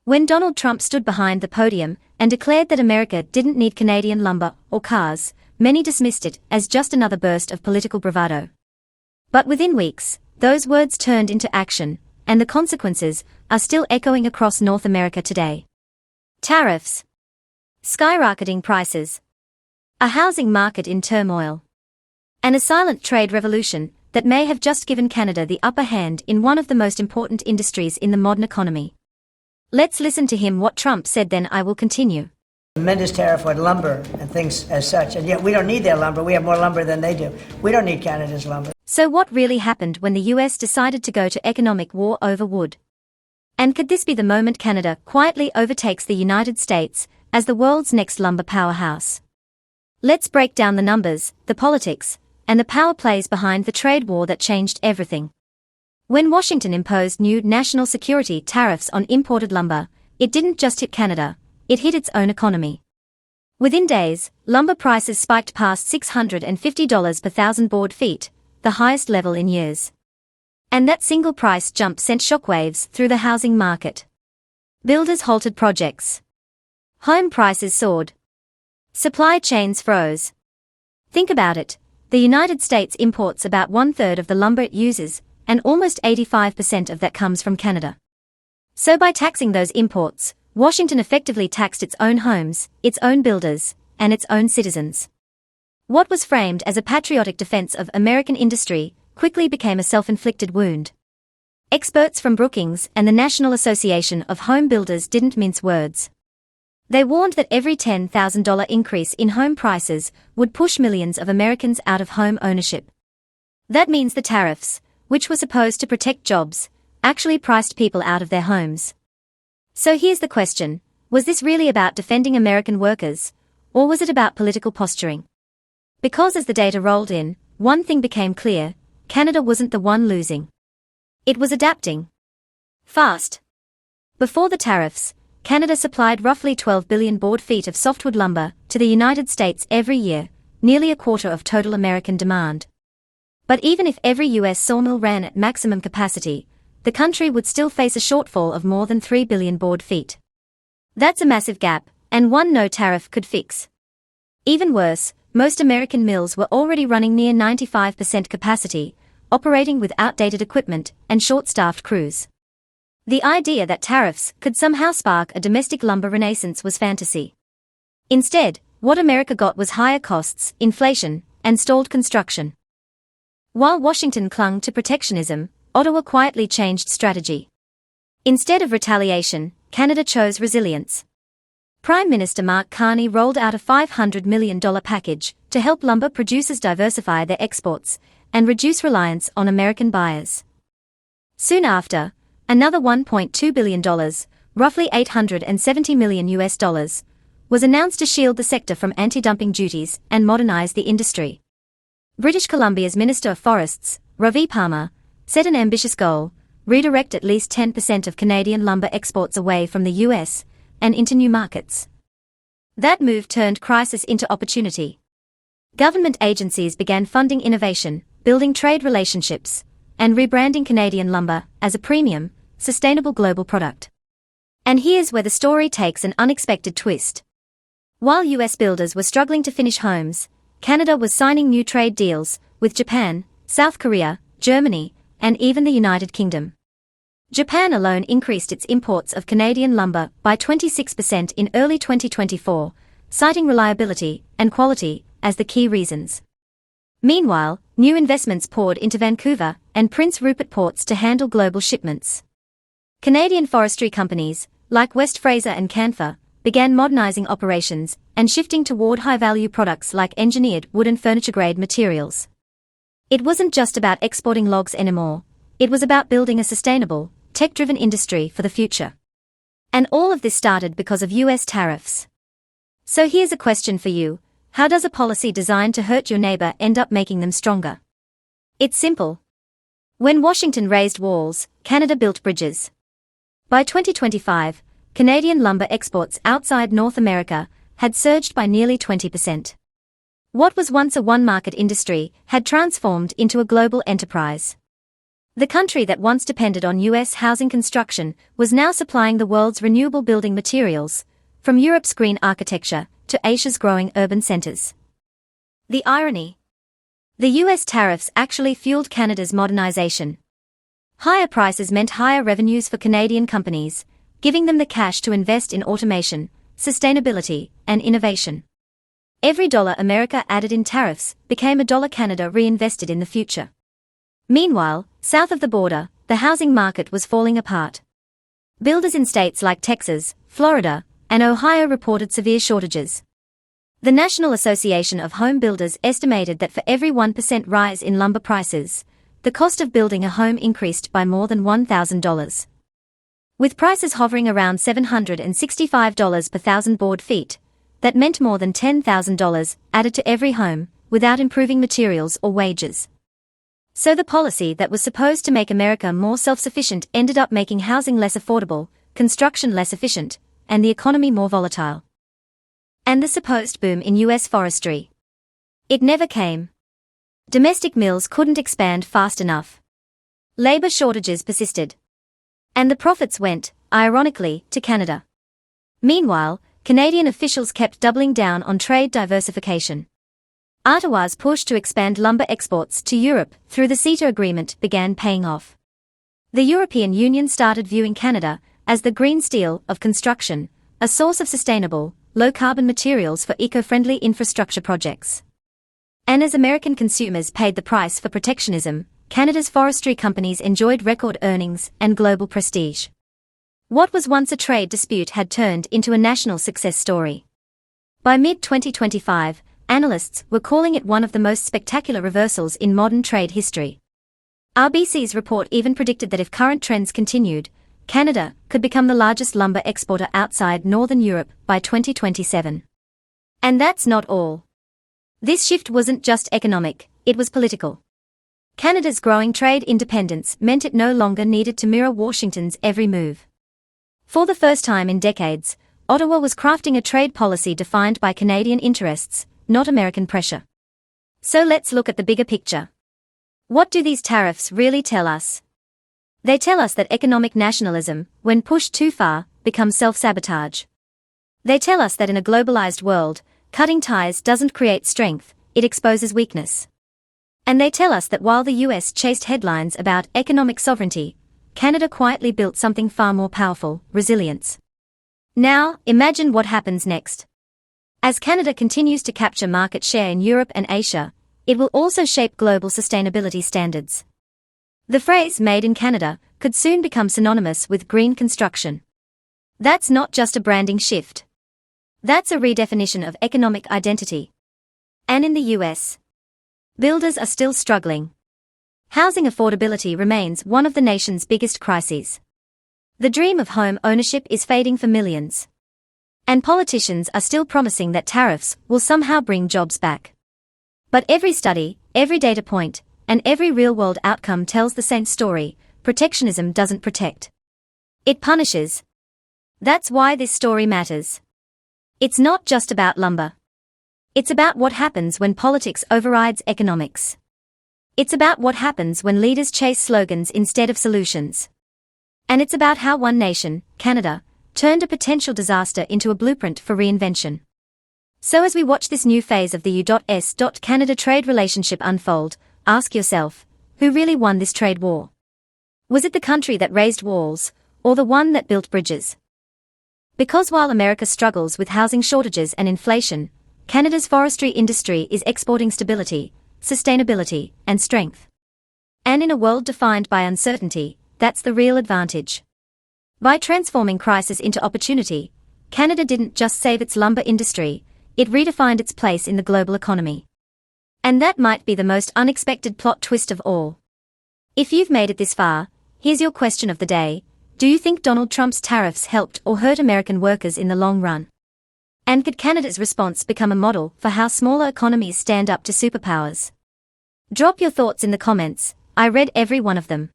When Donald Trump stood behind the podium and declared that America didn't need Canadian lumber or cars, many dismissed it as just another burst of political bravado. But within weeks, those words turned into action, and the consequences are still echoing across North America today. Tariffs, skyrocketing prices, a housing market in turmoil, and a silent trade revolution that may have just given Canada the upper hand in one of the most important industries in the modern economy. Let's listen to him what Trump said, then I will continue. Tremendous tariff on lumber and things as such, and yet we don't need their lumber. We have more lumber than they do. We don't need Canada's lumber. So what really happened when the US decided to go to economic war over wood? And could this be the moment Canada quietly overtakes the United States as the world's next lumber powerhouse? Let's break down the numbers, the politics, and the power plays behind the trade war that changed everything. When Washington imposed new national security tariffs on imported lumber, it didn't just hit Canada, it hit its own economy. Within days, lumber prices spiked past $650 per thousand board feet, the highest level in years. And that single price jump sent shockwaves through the housing market. Builders halted projects. Home prices soared. Supply chains froze. Think about it, the United States imports about 1/3 of the lumber it uses, and almost 85% of that comes from Canada. So by taxing those imports, Washington effectively taxed its own homes, its own builders, and its own citizens. What was framed as a patriotic defense of American industry quickly became a self-inflicted wound. Experts from Brookings and the National Association of Home Builders didn't mince words. They warned that every $10,000 increase in home prices would push millions of Americans out of home ownership. That means the tariffs, which were supposed to protect jobs, actually priced people out of their homes. So here's the question, was this really about defending American workers, or was it about political posturing? Because as the data rolled in, one thing became clear, Canada wasn't the one losing. It was adapting. Fast. Before the tariffs, Canada supplied roughly 12 billion board feet of softwood lumber to the United States every year, nearly a quarter of total American demand. But even if every U.S. sawmill ran at maximum capacity, the country would still face a shortfall of more than 3 billion board feet. That's a massive gap, and one no tariff could fix. Even worse, most American mills were already running near 95% capacity, operating with outdated equipment and short-staffed crews. The idea that tariffs could somehow spark a domestic lumber renaissance was fantasy. Instead, what America got was higher costs, inflation, and stalled construction. While Washington clung to protectionism, Ottawa quietly changed strategy. Instead of retaliation, Canada chose resilience. Prime Minister MarkCarney rolled out a $500 million package to help lumber producers diversify their exports and reduce reliance on American buyers. Soon after, another $1.2 billion, roughly $870 million US, was announced to shield the sector from anti-dumping duties and modernize the industry. British Columbia's Minister of Forests, Ravi Palmer, set an ambitious goal: redirect at least 10% of Canadian lumber exports away from the US and into new markets. That move turned crisis into opportunity. Government agencies began funding innovation, building trade relationships, and rebranding Canadian lumber as a premium, sustainable global product. And here's where the story takes an unexpected twist. While US builders were struggling to finish homes, Canada was signing new trade deals with Japan, South Korea, Germany, and even the United Kingdom. Japan alone increased its imports of Canadian lumber by 26% in early 2024, citing reliability and quality as the key reasons. Meanwhile, new investments poured into Vancouver and Prince Rupert ports to handle global shipments. Canadian forestry companies, like West Fraser and Canfor, began modernizing operations and shifting toward high-value products like engineered wood and furniture-grade materials. It wasn't just about exporting logs anymore, it was about building a sustainable, tech-driven industry for the future. And all of this started because of US tariffs. So here's a question for you: how does a policy designed to hurt your neighbor end up making them stronger? It's simple. When Washington raised walls, Canada built bridges. By 2025, Canadian lumber exports outside North America had surged by nearly 20%. What was once a one-market industry had transformed into a global enterprise. The country that once depended on U.S. housing construction was now supplying the world's renewable building materials, from Europe's green architecture to Asia's growing urban centers. The irony: the U.S. tariffs actually fueled Canada's modernization. Higher prices meant higher revenues for Canadian companies, giving them the cash to invest in automation, sustainability, and innovation. Every dollar America added in tariffs became a dollar Canada reinvested in the future. Meanwhile, south of the border, the housing market was falling apart. Builders in states like Texas, Florida, and Ohio reported severe shortages. The National Association of Home Builders estimated that for every 1% rise in lumber prices, the cost of building a home increased by more than $1,000. With prices hovering around $765 per thousand board feet, that meant more than $10,000 added to every home, without improving materials or wages. So the policy that was supposed to make America more self-sufficient ended up making housing less affordable, construction less efficient, and the economy more volatile. And the supposed boom in U.S. forestry. It never came. Domestic mills couldn't expand fast enough. Labor shortages persisted. And the profits went, ironically, to Canada. Meanwhile, Canadian officials kept doubling down on trade diversification. Ottawa's push to expand lumber exports to Europe through the CETA agreement began paying off. The European Union started viewing Canada as the green steel of construction, a source of sustainable, low-carbon materials for eco-friendly infrastructure projects. And as American consumers paid the price for protectionism, Canada's forestry companies enjoyed record earnings and global prestige. What was once a trade dispute had turned into a national success story. By mid-2025, analysts were calling it one of the most spectacular reversals in modern trade history. RBC's report even predicted that if current trends continued, Canada could become the largest lumber exporter outside Northern Europe by 2027. And that's not all. This shift wasn't just economic, it was political. Canada's growing trade independence meant it no longer needed to mirror Washington's every move. For the first time in decades, Ottawa was crafting a trade policy defined by Canadian interests, not American pressure. So let's look at the bigger picture. What do these tariffs really tell us? They tell us that economic nationalism, when pushed too far, becomes self-sabotage. They tell us that in a globalized world, cutting ties doesn't create strength, it exposes weakness. And they tell us that while the US chased headlines about economic sovereignty, Canada quietly built something far more powerful: resilience. Now, imagine what happens next. As Canada continues to capture market share in Europe and Asia, it will also shape global sustainability standards. The phrase "made in Canada" could soon become synonymous with green construction. That's not just a branding shift. That's a redefinition of economic identity. And in the US, builders are still struggling. Housing affordability remains one of the nation's biggest crises. The dream of home ownership is fading for millions. And politicians are still promising that tariffs will somehow bring jobs back. But every study, every data point, and every real-world outcome tells the same story: protectionism doesn't protect. It punishes. That's why this story matters. It's not just about lumber. It's about what happens when politics overrides economics. It's about what happens when leaders chase slogans instead of solutions. And it's about how one nation, Canada, turned a potential disaster into a blueprint for reinvention. So as we watch this new phase of the U.S. Canada trade relationship unfold, ask yourself, who really won this trade war? Was it the country that raised walls, or the one that built bridges? Because while America struggles with housing shortages and inflation, Canada's forestry industry is exporting stability, sustainability, and strength. And in a world defined by uncertainty, that's the real advantage. By transforming crisis into opportunity, Canada didn't just save its lumber industry, it redefined its place in the global economy. And that might be the most unexpected plot twist of all. If you've made it this far, here's your question of the day: do you think Donald Trump's tariffs helped or hurt American workers in the long run? And could Canada's response become a model for how smaller economies stand up to superpowers? Drop your thoughts in the comments, I read every one of them.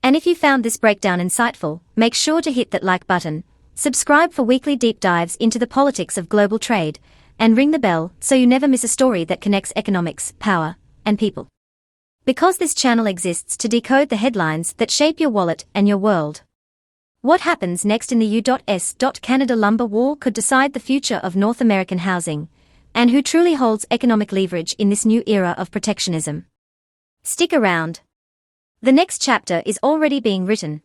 And if you found this breakdown insightful, make sure to hit that like button, subscribe for weekly deep dives into the politics of global trade, and ring the bell so you never miss a story that connects economics, power, and people. Because this channel exists to decode the headlines that shape your wallet and your world. What happens next in the U.S. Canada lumber war could decide the future of North American housing, and who truly holds economic leverage in this new era of protectionism. Stick around. The next chapter is already being written.